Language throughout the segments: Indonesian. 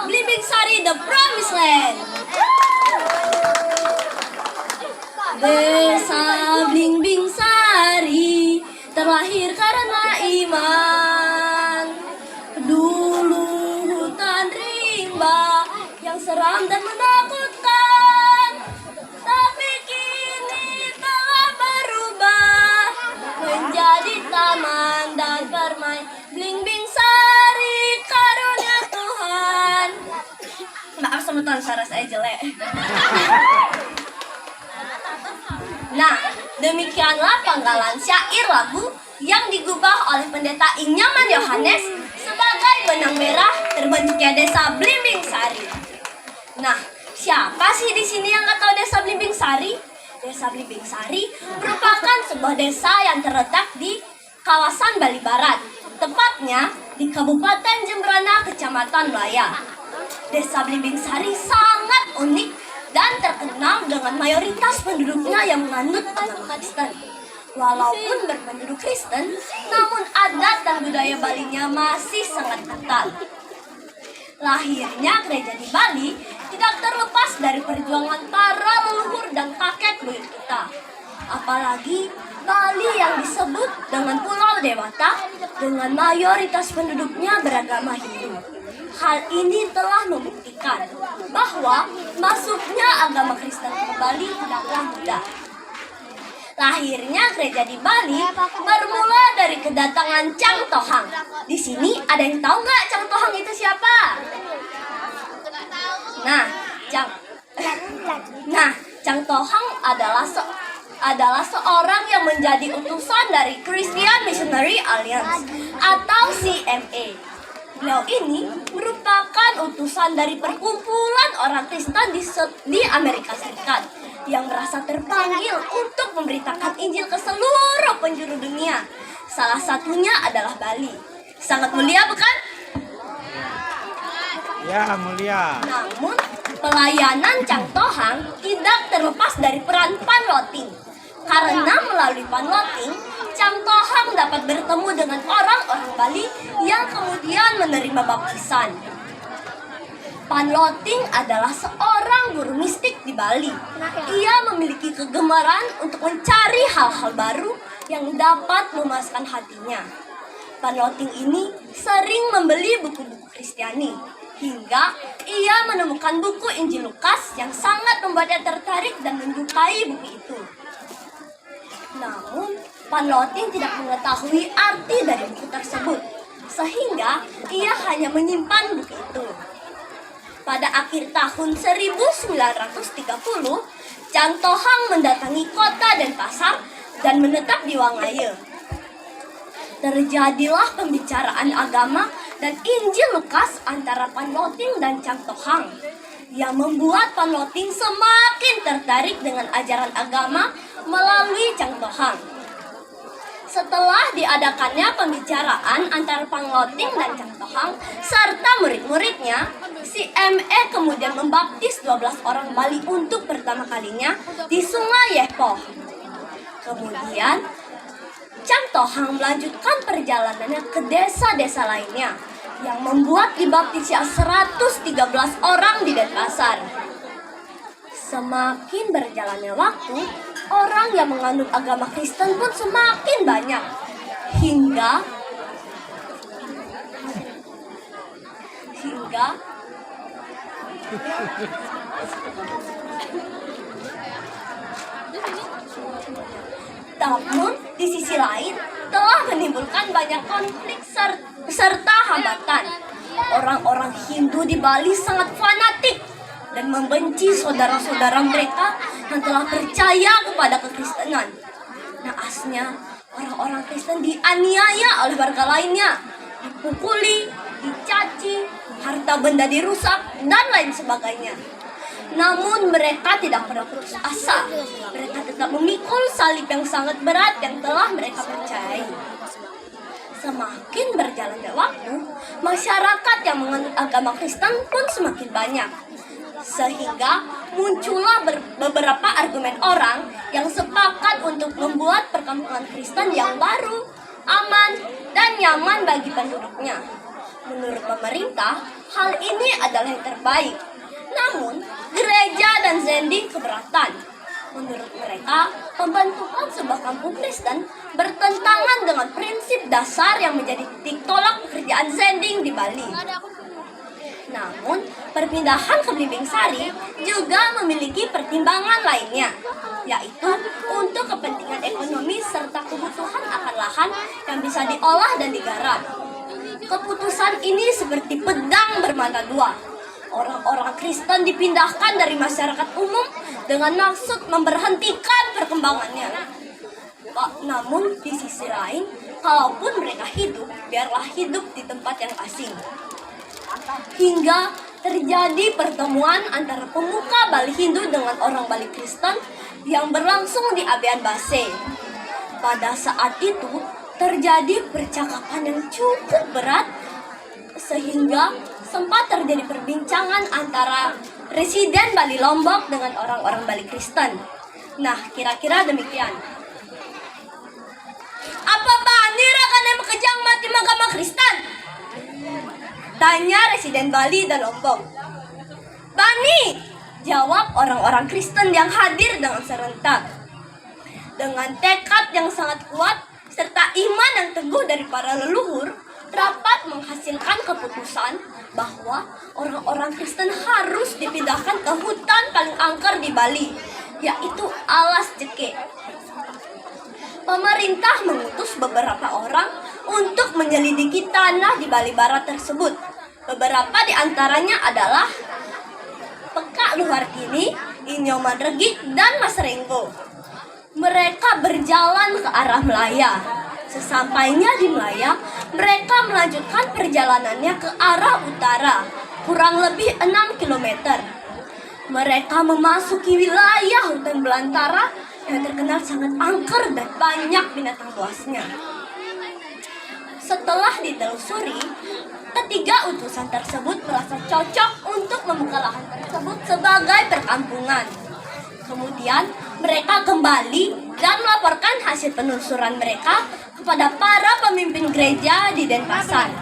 Blimbing Sari, The Promised Land. Desa Blimbing Sari terlahir karena iman. Dulu hutan rimba yang seram dan menakutkan, tapi kini telah berubah menjadi taman dan permain. Blimbing Sari karunia Tuhan. Maaf semeton, suara saya jelek. Nah, demikianlah penggalan syair lagu yang digubah oleh pendeta Inyaman Yohanes sebagai benang merah terbentuknya desa Blimbing Sari. Nah, siapa sih di sini yang nggak tahu desa Blimbing Sari? Desa Blimbing Sari merupakan sebuah desa yang terletak di kawasan Bali Barat, tepatnya di Kabupaten Jembrana, Kecamatan Melaya. Desa Blimbing Sari sangat unik dan terkenal dengan mayoritas penduduknya yang menganut agama Kristen. Walaupun berpenduduk Kristen, namun adat dan budaya Balinya masih sangat kental. Lahirnya gereja di Bali tidak terlepas dari perjuangan para leluhur dan kakek buyut kita. Apalagi Bali yang disebut dengan Pulau Dewata dengan mayoritas penduduknya beragama Hindu. Hal ini telah membuktikan bahwa masuknya agama Kristen ke Bali tidaklah mudah. Lahirnya gereja di Bali bermula dari kedatangan Chang Tohang. Di sini ada yang tahu nggak Chang Tohang itu siapa? Chang Tohang adalah seorang yang menjadi utusan dari Christian Missionary Alliance atau CMA. Beliau ini merupakan utusan dari perkumpulan orang Kristen di Amerika Serikat yang merasa terpanggil untuk memberitakan Injil ke seluruh penjuru dunia. Salah satunya adalah Bali. Sangat mulia, bukan? Ya, mulia. Namun, pelayanan Chang Tohang tidak terlepas dari peran Panloting. Karena melalui Panloting, Chang Tohang dapat bertemu dengan orang-orang Bali yang kemudian menerima baptisan. Panloting adalah seorang guru mistik di Bali. Ia memiliki kegemaran untuk mencari hal-hal baru yang dapat memuaskan hatinya. Panloting ini sering membeli buku-buku Kristiani, hingga ia menemukan buku Injil Lukas yang sangat membuatnya tertarik dan menyukai buku itu. Namun, Panloting tidak mengetahui arti dari buku tersebut, sehingga ia hanya menyimpan buku itu. Pada akhir tahun 1930, Chang Tohang mendatangi kota Denpasar dan menetap di Wangaya. Terjadilah pembicaraan agama dan Injil Lukas antara Panloting dan Chang Tohang, yang membuat Panloting semakin tertarik dengan ajaran agama melalui Chang Tohang. Setelah diadakannya pembicaraan antara Panloting dan Chang Tohang serta murid-muridnya, si ME kemudian membaptis 12 orang Bali untuk pertama kalinya di Sungai Yepoh. Kemudian, Chang Tohang melanjutkan perjalanannya ke desa-desa lainnya, yang membuat dibaptisnya 113 orang di Denpasar. Semakin berjalannya waktu, orang yang menganut agama Kristen pun semakin banyak, hingga namun di sisi lain telah menimbulkan banyak konflik serta hambatan. Orang-orang Hindu di Bali sangat fanatik dan membenci saudara-saudara mereka yang telah percaya kepada kekristenan. Naasnya, orang-orang Kristen dianiaya oleh warga lainnya, dipukuli, dicaci, harta benda dirusak, dan lain sebagainya. Namun mereka tidak pernah putus asa. Mereka tetap memikul salib yang sangat berat yang telah mereka percayai. Semakin berjalannya waktu, masyarakat yang menganut agama Kristen pun semakin banyak. Sehingga muncullah beberapa argumen orang yang sepakat untuk membuat perkampungan Kristen yang baru, aman, dan nyaman bagi penduduknya. Menurut pemerintah, hal ini adalah yang terbaik. Namun, gereja dan Zending keberatan. Menurut mereka, pembentukan sebuah kampung Kristen bertentangan dengan prinsip dasar yang menjadi titik tolak pekerjaan Zending di Bali. Namun, perpindahan ke Blimbing Sari juga memiliki pertimbangan lainnya, yaitu untuk kepentingan ekonomi serta kebutuhan akan lahan yang bisa diolah dan digarap. Keputusan ini seperti pedang bermata dua. Orang-orang Kristen dipindahkan dari masyarakat umum dengan maksud memberhentikan perkembangannya. Namun di sisi lain, kalaupun mereka hidup, biarlah hidup di tempat yang asing. Hingga terjadi pertemuan antara pemuka Bali Hindu dengan orang Bali Kristen yang berlangsung di Abean Base. Pada saat itu terjadi percakapan yang cukup berat sehingga sempat terjadi perbincangan antara residen Bali Lombok dengan orang-orang Bali Kristen. Nah, kira-kira demikian. Apa Bani rekan yang kejang mati agama Kristen? Tanya residen Bali dan Lombok. Bani, jawab orang-orang Kristen yang hadir dengan serentak. Dengan tekad yang sangat kuat serta iman yang teguh dari para leluhur, rapat menghasilkan keputusan bahwa orang-orang Kristen harus dipindahkan ke hutan paling angker di Bali, yaitu Alas Jeke. Pemerintah mengutus beberapa orang untuk menyelidiki tanah di Bali Barat tersebut. Beberapa di antaranya adalah Peka Luhartini, Inyoman Regik, dan Mas Renggo. Mereka berjalan ke arah Melaya. Sesampainya di Melaya, mereka melanjutkan perjalanannya ke arah utara, kurang lebih 6 km. Mereka memasuki wilayah hutan belantara yang terkenal sangat angker dan banyak binatang buasnya. Setelah ditelusuri, ketiga utusan tersebut merasa cocok untuk membuka lahan tersebut sebagai perkampungan. Kemudian mereka kembali dan melaporkan hasil penelusuran mereka kepada para pemimpin gereja di Denpasar.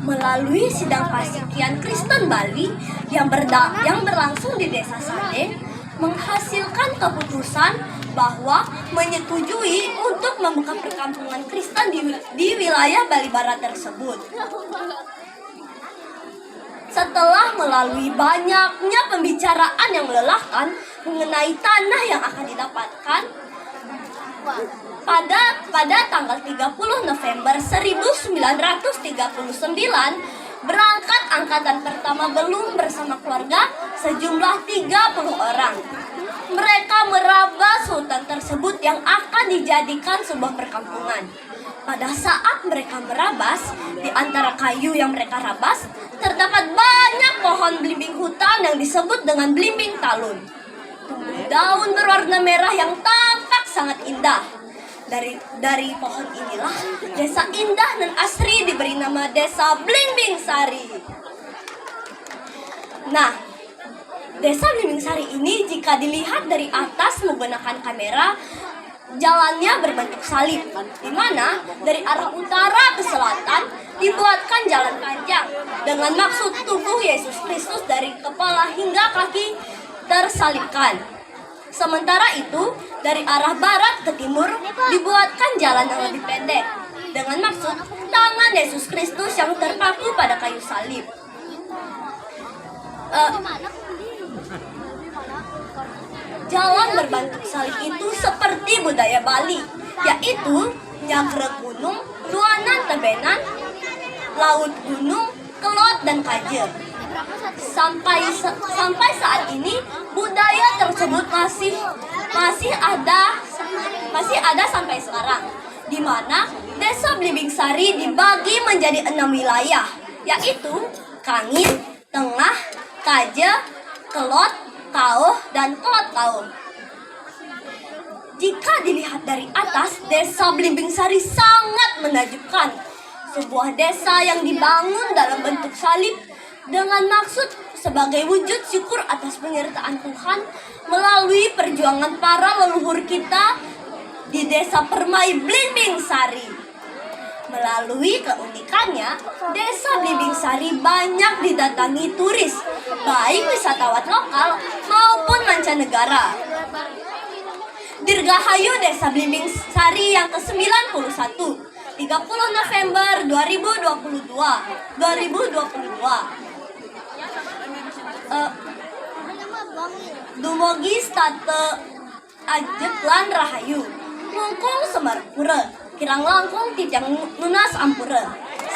Melalui sidang Pasikian Kristen Bali yang berlangsung di Desa Sade, menghasilkan keputusan bahwa menyetujui untuk membuka perkampungan Kristen di wilayah Bali Barat tersebut. Setelah melalui banyaknya pembicaraan yang melelahkan mengenai tanah yang akan didapatkan, pada tanggal 30 November 1939, berangkat angkatan pertama Belum bersama keluarga sejumlah 30 orang. Mereka merabas hutan tersebut yang akan dijadikan sebuah perkampungan. Pada saat mereka merabas, di antara kayu yang mereka rabas, terdapat banyak pohon belimbing hutan yang disebut dengan belimbing talun. Tumbuh daun berwarna merah yang tampak sangat indah. Dari pohon inilah desa indah dan asri diberi nama Desa Blimbing Sari. Nah, Desa Blimbing Sari ini jika dilihat dari atas menggunakan kamera, jalannya berbentuk salib, di mana dari arah utara ke selatan dibuatkan jalan panjang dengan maksud tubuh Yesus Kristus dari kepala hingga kaki tersalibkan. Sementara itu, dari arah barat ke timur dibuatkan jalan yang lebih pendek dengan maksud tangan Yesus Kristus yang terpaku pada kayu salib. Jalan berbentuk salib itu seperti budaya Bali, yaitu Nyagrek Gunung, Luanan Tebenan, Laut Gunung, Kelot, dan Kajer. Sampai saat ini budaya tersebut masih ada sampai sekarang, di mana Desa Blimbing Sari dibagi menjadi 6 wilayah, yaitu Kangin, Tengah, Kaje, Kelot, Kauh, dan Kelot Kauh. Jika dilihat dari atas, Desa Blimbing Sari sangat menakjubkan. Sebuah desa yang dibangun dalam bentuk salib dengan maksud sebagai wujud syukur atas penyertaan Tuhan melalui perjuangan para leluhur kita di Desa Permai Blimbing Sari. Melalui keunikannya, Desa Blimbing Sari banyak didatangi turis, baik wisatawan lokal maupun mancanegara. Dirgahayu Desa Blimbing Sari yang ke-91, 30 November 2022. Dumugi state Ajeklan Rahayu, Ngungkung Semarpura, Kirang langkung titiang nunas ampura.